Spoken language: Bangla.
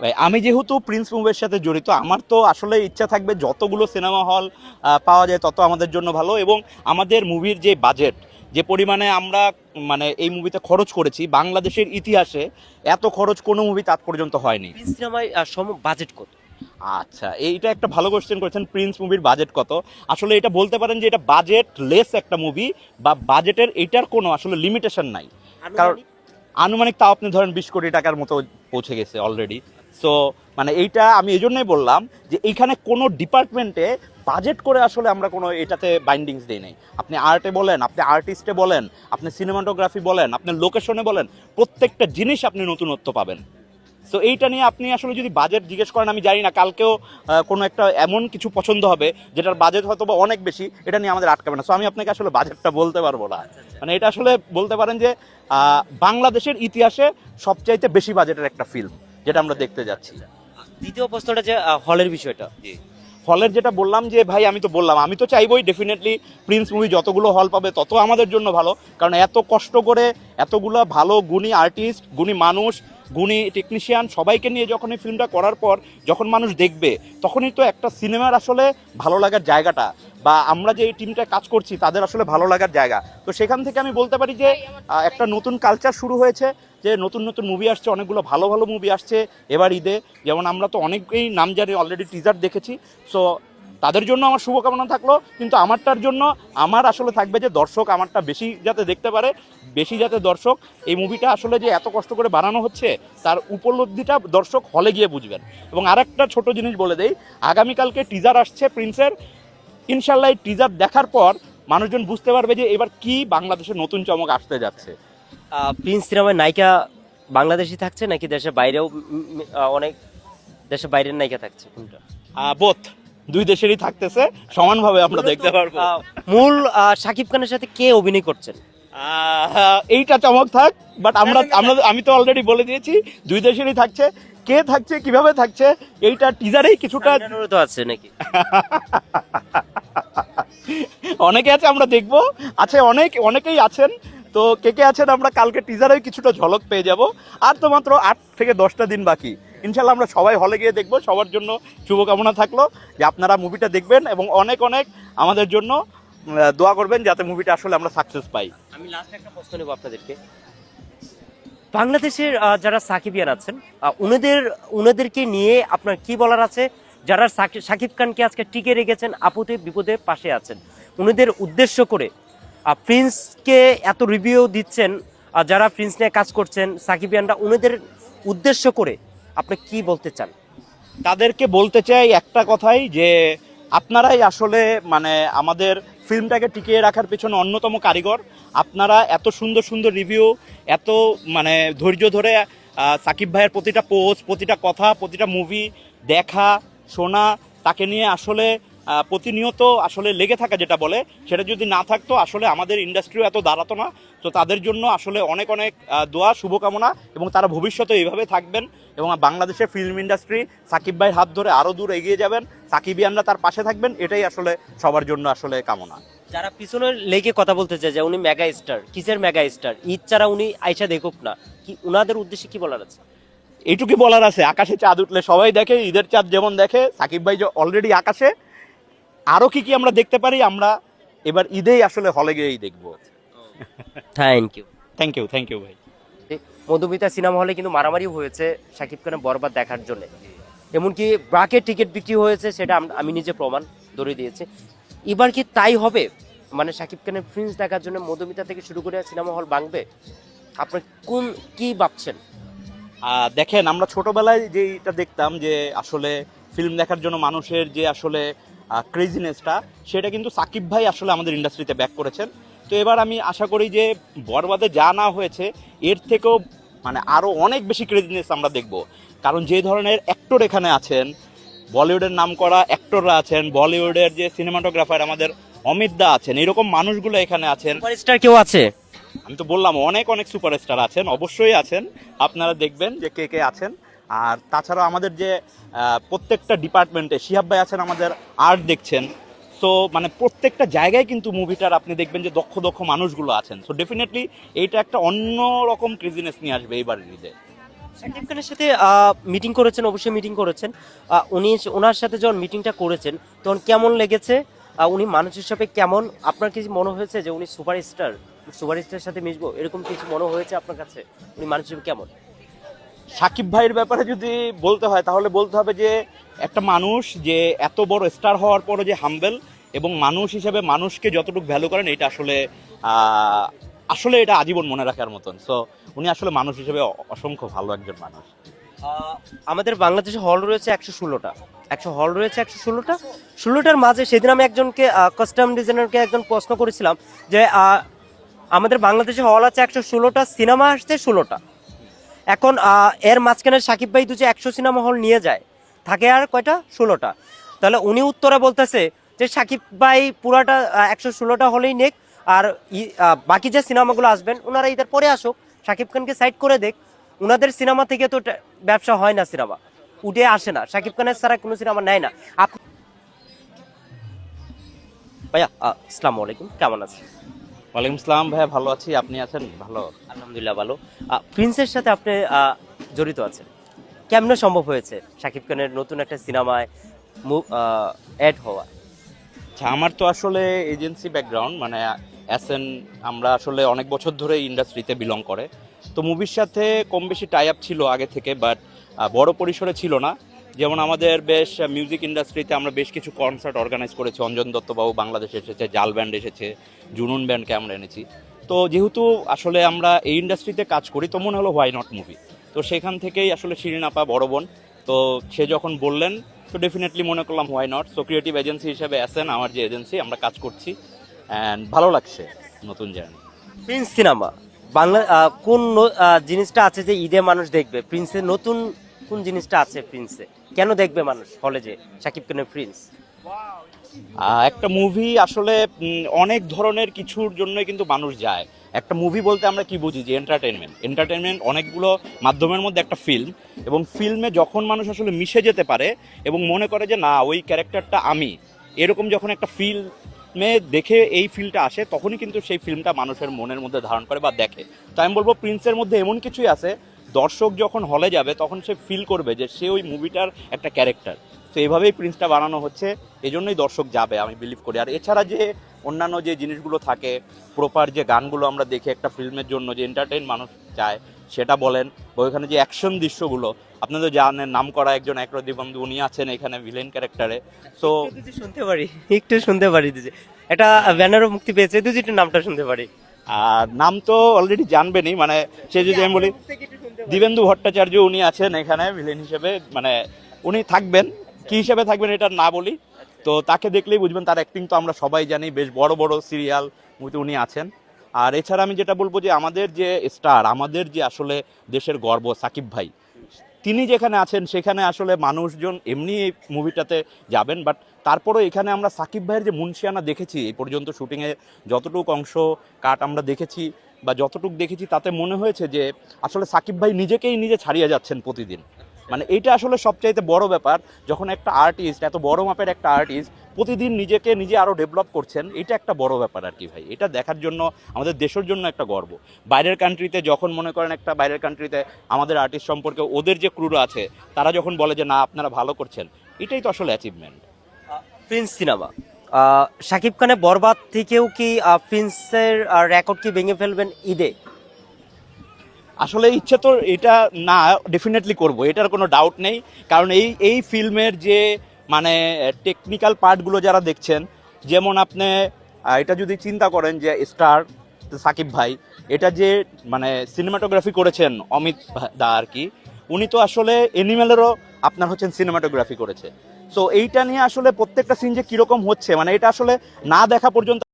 ভাই আমি যেহেতু প্রিন্স মুভির সাথে জড়িত, আমার তো আসলে ইচ্ছা থাকবে যতগুলো সিনেমা হল পাওয়া যায় তত আমাদের জন্য ভালো। এবং আমাদের মুভির যে বাজেট, যে পরিমাণে আমরা মানে এই মুভিতে খরচ করেছি, বাংলাদেশের ইতিহাসে এত খরচ কোনো মুভি তাৎ পর্যন্ত হয়নি। প্রিন্স সিনেমায় বাজেট কত? আচ্ছা, এইটা একটা ভালো কোশ্চেন করেছেন। প্রিন্স মুভির বাজেট কত? আসলে এটা বলতে পারেন যে এটা বাজেট লেস একটা মুভি, বা বাজেটের এইটার কোনো আসলে লিমিটেশন নাই। কারণ আনুমানিক? আনুমানিক তাও আপনি ধরেন 20 কোটি টাকার মতো পৌঁছে গেছে অলরেডি। সো মানে এইটা আমি এই জন্যই বললাম যে এইখানে কোনো ডিপার্টমেন্টে বাজেট করে আসলে আমরা কোনো এটাতে বাইন্ডিংস দিই নাই। আপনি আর্টে বলেন, আপনি আর্টিস্টে বলেন, আপনি সিনেমাটোগ্রাফি বলেন, আপনি লোকেশনে বলেন, প্রত্যেকটা জিনিস আপনি নতুনত্ব পাবেন। সো এইটা নিয়ে আপনি আসলে যদি বাজেট জিজ্ঞেস করেন, আমি জানি না কালকেও কোনো একটা এমন কিছু পছন্দ হবে যেটার বাজেট হয়তো বা অনেক বেশি, এটা নিয়ে আমাদের আটকাবে না। সো আমি আপনাকে আসলে বাজেটটা বলতে পারবো না। মানে এটা আসলে বলতে পারেন যে বাংলাদেশের ইতিহাসে সবচাইতে বেশি বাজেটের একটা ফিল্ম যেটা আমরা দেখতে যাচ্ছি। দ্বিতীয় প্রশ্নটা যে হলের বিষয়টা। হলের যেটা বললাম যে ভাই, আমি তো বললাম আমি তো চাইবই ডেফিনেটলি প্রিন্স মুভি যতগুলো হল পাবে তত আমাদের জন্য ভালো। কারণ এত কষ্ট করে এতগুলো ভালো গুণী আর্টিস্ট, গুণী মানুষ, গুণী টেকনিশিয়ান সবাইকে নিয়ে যখন এই ফিল্মটা করার পর যখন মানুষ দেখবে, তখনই তো একটা সিনেমার আসলে ভালো লাগার জায়গাটা, বা আমরা যে এই টিমটা কাজ করছি তাদের আসলে ভালো লাগার জায়গা। তো সেখান থেকে আমি বলতে পারি যে একটা নতুন কালচার শুরু হয়েছে, যে নতুন নতুন মুভি আসছে, অনেকগুলো ভালো ভালো মুভি আসছে এবার ঈদে। যেমন আমরা তো অনেকেই নাম জানি, অলরেডি টিজার দেখেছি। সো তাদের জন্য আমার শুভকামনা থাকলো। কিন্তু আমারটার জন্য আমার আসলে থাকবে যে দর্শক আমারটা বেশি যাতে দেখতে পারে, বেশি যাতে দর্শক এই মুভিটা আসলে যে এত কষ্ট করে বানানো হচ্ছে তার উপলব্ধিটা দর্শক হলে গিয়ে বুঝবেন। এবং আরেকটা ছোট জিনিস বলে দেই, আগামীকালকে টিজার আসছে প্রিন্সের। ইনশাল্লাহ এই টিজার দেখার পর মানুষজন বুঝতে পারবে যে এবার কি বাংলাদেশের নতুন চমক আসতে যাচ্ছে। প্রিন্স সিনেমায় নায়িকা বাংলাদেশি থাকছে নাকি দেশের বাইরেও অনেক দেশের বাইরের নায়িকা থাকছে, কোনটা? বোথ, দুই দেশেরই থাকতেছে সমানভাবে, আমরা দেখতে পারবো। মূল শাকিব খানের সাথে কে অভিনয় করছেন? এইটা চমক থাক, বাট আমি তো অলরেডি বলে দিয়েছি দুই দেশেরই থাকছে। কে থাকছে, কিভাবে থাকছে, এইটা টিজারেই কিছুটা তো আছে নাকি? অনেকে আছে, আমরা দেখবো। আছে অনেকেই আছেন। তো কে কে আছেন আমরা কালকে টিজারেই কিছুটা ঝলক পেয়ে যাব। আর তো মাত্র 8 থেকে 10টা দিন বাকি। ইনশাল্লাহ আমরা সবাই হলে গিয়ে দেখবো। সবার জন্য শুভকামনা থাকলো যে আপনারা মুভিটা দেখবেন এবং অনেক অনেক আমাদের জন্য দোয়া করবেন যাতে মুভিটা আসলে আমরা সাকসেস পাই। আমি লাস্ট একটা প্রশ্ন নেব আপনাদেরকে। বাংলাদেশের যারা সাকিবিয়ান আছেন, উনাদেরকে নিয়ে আপনার কি বলার আছে? যারা সাকিব খানকে আজকে টিকে রেখেছেন, আপদে বিপদে পাশে আছেন, উনাদের উদ্দেশ্য করে প্রিন্সকে এত রিভিউ দিচ্ছেন, যারা প্রিন্স নিয়ে কাজ করছেন সাকিবিয়ানরা, উনাদের উদ্দেশ্য করে আপনি কি বলতে চান? তাদেরকে বলতে চাই একটা কথাই, যে আপনারাই আসলে মানে আমাদের ফিল্মটাকে টিকিয়ে রাখার পেছনে অন্যতম কারিগর। আপনারা এত সুন্দর সুন্দর রিভিউ, এত মানে ধৈর্য ধরে সাকিব ভাইয়ের প্রতিটা পোস্ট, প্রতিটা কথা, প্রতিটা মুভি দেখা শোনা, তাকে নিয়ে আসলে প্রতিনিয়ত আসলে লেগে থাকা যেটা বলে, সেটা যদি না থাকতো আসলে আমাদের ইন্ডাস্ট্রিও এত দাঁড়াতো না। তো তাদের জন্য আসলে অনেক অনেক দোয়া, শুভকামনা, এবং তারা ভবিষ্যতে এইভাবে থাকবেন এবং বাংলাদেশের ফিল্ম ইন্ডাস্ট্রি সাকিব ভাইয়ের হাত ধরে আরও দূর এগিয়ে যাবেন, সাকিবিয়ানরা তার পাশে থাকবেন, এটাই আসলে সবার জন্য আসলে কামনা। যারা পিছনে লেগে কথা বলতে চায় যে উনি মেগা স্টার, কিসের মেগা স্টার, ঈদ ছাড়া উনি আইসা দেখুক না, কি উনাদের উদ্দেশ্যে কি বলার আছে? এইটুকুই বলার আছে, আকাশে চাঁদ উঠলে সবাই দেখে, ঈদের চাঁদ যেমন দেখে, সাকিব ভাই অলরেডি আকাশে। আরও কি কি আমরা দেখতে পারি, আমরা এবার ঈদেই আসলে হলে গিয়েই দেখবো। Thank you. থ্যাংক ইউ ভাই। মধুমিতা সিনেমা হলে কিন্তু মারামারি হয়েছে শাকিব খানের বরবাদ দেখার জন্য, এমনকি ব্রাকের টিকিট বিক্রি হয়েছে, সেটা আমি নিজে প্রমাণ ধরে দিয়েছি। এবার কি তাই হবে? মানে শাকিব খানের প্রিন্স দেখার জন্য মধুমিতা থেকে শুরু করে সিনেমা হল ভাঙবে? আপনি কি ভাবছেন? দেখেন, আমরা ছোটবেলায় যেটা দেখতাম যে আসলে ফিল্ম দেখার জন্য মানুষের যে আসলে ক্রেজিনেসটা, সেটা কিন্তু সাকিব ভাই আসলে আমাদের ইন্ডাস্ট্রিতে ব্যাক করেছেন। তো এবার আমি আশা করি যে বরবাদে যা না হয়েছে এর থেকেও মানে আরও অনেক বেশি ক্রেজিনেস আমরা দেখব। কারণ যে ধরনের অ্যাক্টর এখানে আছেন, বলিউডের নাম করা অ্যাক্টররা আছেন, বলিউডের যে সিনেমাটোগ্রাফার আমাদের অমিত দা আছেন, এরকম মানুষগুলো এখানে আছেন। সুপারস্টার কেউ আছে? আমি তো বললাম অনেক অনেক সুপারস্টার আছেন, অবশ্যই আছেন। আপনারা দেখবেন যে কে কে আছেন। আর তাছাড়াও আমাদের যে প্রত্যেকটা ডিপার্টমেন্টে শিহাব ভাই আছেন, আমাদের আর্ট দেখছেন। সো মানে প্রত্যেকটা জায়গায় কিন্তু মুভিটার আপনি দেখবেন যে দক্ষ দক্ষ মানুষগুলো আছেন। সো ডেফিনেটলি এইটা একটা অন্য রকম ক্রেজিনেস নিয়ে আসবে এইবার ঈদে। শাকিব খানের সাথে মিটিং করেছেন, অবশ্যই মিটিং করেছেন। উনি ওনার সাথে যখন মিটিংটা করেছেন তখন কেমন লেগেছে? উনি মানুষ হিসাবে কেমন? আপনার কি মনে হয়েছে যে উনি সুপারস্টারের সাথে মিশবো, এরকম কিছু মনে হয়েছে আপনার কাছে? উনি মানুষ হিসেবে কেমন? সাকিব ভাইয়ের ব্যাপারে যদি বলতে হয় তাহলে বলতে হবে যে একটা মানুষ যে এত বড় স্টার হওয়ার পরও যে হাম্বেল এবং মানুষ হিসেবে মানুষকে যতটুকু ভ্যালু করেন, এটা আসলে আসলে এটা আজীবন মনে রাখার মতন। সো উনি আসলে মানুষ হিসেবে অসংখ্য ভালো একজন মানুষ। আমাদের বাংলাদেশে হল রয়েছে 116টা, 16টার মাঝে সেদিন আমি একজনকে কাস্টম ডিজাইনারকে একজন প্রশ্ন করেছিলাম যে আমাদের বাংলাদেশে হল আছে 116টা, সিনেমা আসছে 16টা। এখন এর মাঝখানে সাকিব ভাই যে 100 সিনেমা হল নিয়ে যায়, থাকে আর কয়টা? 16টা। তাহলে উনি উত্তরে বলতেছে যে সাকিব ভাই পুরাটা 116টা হলেই নেক, আর বাকি যে সিনেমাগুলো আসবেন ওনারা ঈদের পরে আসুক, সাকিব খানকে সাইড করে দেখ। ওনাদের সিনেমা থেকে তো ব্যবসা হয় না, সিনেমা উঠে আসে না, সাকিব খানের ছাড়া কোনো সিনেমা নেয় না। ভাইয়া আসসালামু আলাইকুম, কেমন আছেন? ওয়ালাইকুম আসসালাম ভাইয়া, ভালো আছি। আপনি আছেন? ভালো, আলহামদুলিল্লাহ ভালো। প্রিন্সের সাথে আপনি জড়িত আছেন, কেমনে সম্ভব হয়েছে সাকিব খানের নতুন একটা সিনেমায় অ্যাড হওয়া? আচ্ছা, আমার তো আসলে এজেন্সি ব্যাকগ্রাউন্ড, মানে এসএন, আমরা আসলে অনেক বছর ধরে ইন্ডাস্ট্রিতে বিলং করে, তো মুভির সাথে কম বেশি টাই আপ ছিল আগে থেকে, বাট বড় পরিসরে ছিল না। যেমন আমাদের বেশ মিউজিক ইন্ডাস্ট্রিতে আমরা বেশ কিছু কনসার্ট অর্গানাইজ করেছি। অঞ্জন দত্তবাবু বাংলাদেশে এসেছে, জাল ব্যান্ড এসেছে, জুনুন ব্যান্ডকে আমরা এনেছি। তো যেহেতু আসলে আমরা এই ইন্ডাস্ট্রিতে কাজ করি, তো মনে হলো হোয়াই নট মুভি। তো সেখান থেকেই আসলে শিরিন আপা বড় বোন, তো সে যখন বললেন তো ডেফিনেটলি মনে করলাম why not. So creative agency হিসেবে এসেন আমার যে এজেন্সি, আমরা কাজ করছি অ্যান্ড ভালো লাগছে নতুন জার্নি। প্রিন্স সিনেমা বাংলা কোন জিনিসটা আছে যে ঈদে মানুষ দেখবে? প্রিন্সের নতুন কোন জিনিসটা আছে? প্রিন্সে কেন দেখবে মানুষ হলে যে শাকিব খানের প্রিন্স? একটা মুভি আসলে অনেক ধরনের কিছুর জন্যই কিন্তু মানুষ যায়। একটা মুভি বলতে আমরা কি বুঝি? যে এন্টারটেনমেন্ট অনেকগুলো মাধ্যমের মধ্যে একটা ফিল্ম, এবং ফিল্মে যখন মানুষ আসলে মিশে যেতে পারে এবং মনে করে যে না ওই ক্যারেক্টারটা আমি, এরকম যখন একটা ফিল্মে দেখে এই ফিলটা আসে, তখনই কিন্তু সেই ফিল্মটা মানুষের মনের মধ্যে ধারণ করে বা দেখে। তো আমি বলবো প্রিন্সের মধ্যে এমন কিছুই আছে, দর্শক যখন হলে যাবে তখন সে ফিল করবে যে সে ওই মুভিটার একটা ক্যারেক্টার। তো এইভাবেই প্রিন্সটা বানানো হচ্ছে, এজন্যই দর্শক যাবে আমি বিলিভ করি। আর এছাড়া যে অন্যান্য যে জিনিসগুলো থাকে, প্রপার যে গানগুলো আমরা দেখি একটা ফিল্মের জন্য যে এন্টারটেইন মানুষ চায়, সেটা বলেন বা ওইখানে যে অ্যাকশন দৃশ্যগুলো, আপনাদের জানেন নাম করা একজন একরদি বন্ধু উনি আছেন এখানে ভিলেন ক্যারেক্টারে। সো একটু শুনতে পারি দিদি, এটা ব্যানারও মুক্তি পেয়েছে, দুজি একটু নামটা শুনতে পারি। আর নাম তো অলরেডি জানবেনই, মানে সে যদি আমি বলি দিবেন্দু ভট্টাচার্য, উনি আছেন এখানে ভিলেন হিসেবে, মানে উনি থাকবেন, কি হিসেবে থাকবেন এটা না বলি, তো তাকে দেখলেই বুঝবেন। তার অ্যাক্টিং তো আমরা সবাই জানি, বেশ বড় বড় সিরিয়াল মুভিতে উনি আছেন। আর এছাড়া আমি যেটা বলবো যে আমাদের যে স্টার, আমাদের যে আসলে দেশের গর্ব সাকিব ভাই, তিনি যেখানে আছেন সেখানে আসলে মানুষজন এমনি এই মুভিটাতে যাবেন, বাট তারপরেও এখানে আমরা সাকিব ভাইয়ের যে মুন্সিয়ানা দেখেছি এই পর্যন্ত শুটিংয়ে, যতটুকু অংশ কাট আমরা দেখেছি বা যতটুকু দেখেছি, তাতে মনে হয়েছে যে আসলে সাকিব ভাই নিজেকেই নিজে ছাড়িয়ে যাচ্ছেন প্রতিদিন। মানে এইটা আসলে সবচাইতে বড় ব্যাপার, যখন একটা আর্টিস্ট, এত বড় মাপের একটা আর্টিস্ট প্রতিদিন নিজেকে নিজে আরও ডেভেলপ করছেন, এটা একটা বড় ব্যাপার আর কি ভাই। এটা দেখার জন্য আমাদের দেশের জন্য একটা গর্ব। বাইরের কান্ট্রিতে যখন মনে করেন একটা বাইরের কান্ট্রিতে আমাদের আর্টিস্ট সম্পর্কে ওদের যে ক্রুরা আছে, তারা যখন বলে যে না আপনারা ভালো করছেন, এটাই তো আসলে অ্যাচিভমেন্ট। প্রিন্স সিনেমা শাকিব খানের বরবাদ থেকেও কি প্রিন্সের রেকর্ড কি ভেঙে ফেলবেন ঈদে? আসলে ইচ্ছে তো এটা না, ডেফিনেটলি করব, এটার কোনো ডাউট নেই। কারণ এই ফিল্মের যে মানে টেকনিক্যাল পার্টগুলো যারা দেখছেন, যেমন আপনি এটা যদি চিন্তা করেন যে স্টার সাকিব ভাই, এটা যে মানে সিনেমাটোগ্রাফি করেছেন অমিত দা আর কি, উনি তো আসলে অ্যানিমেলেরও আপনার হচ্ছেন সিনেমাটোগ্রাফি করেছে। সো এইটা নিয়ে আসলে প্রত্যেকটা সিন যে কীরকম হচ্ছে, মানে এটা আসলে না দেখা পর্যন্ত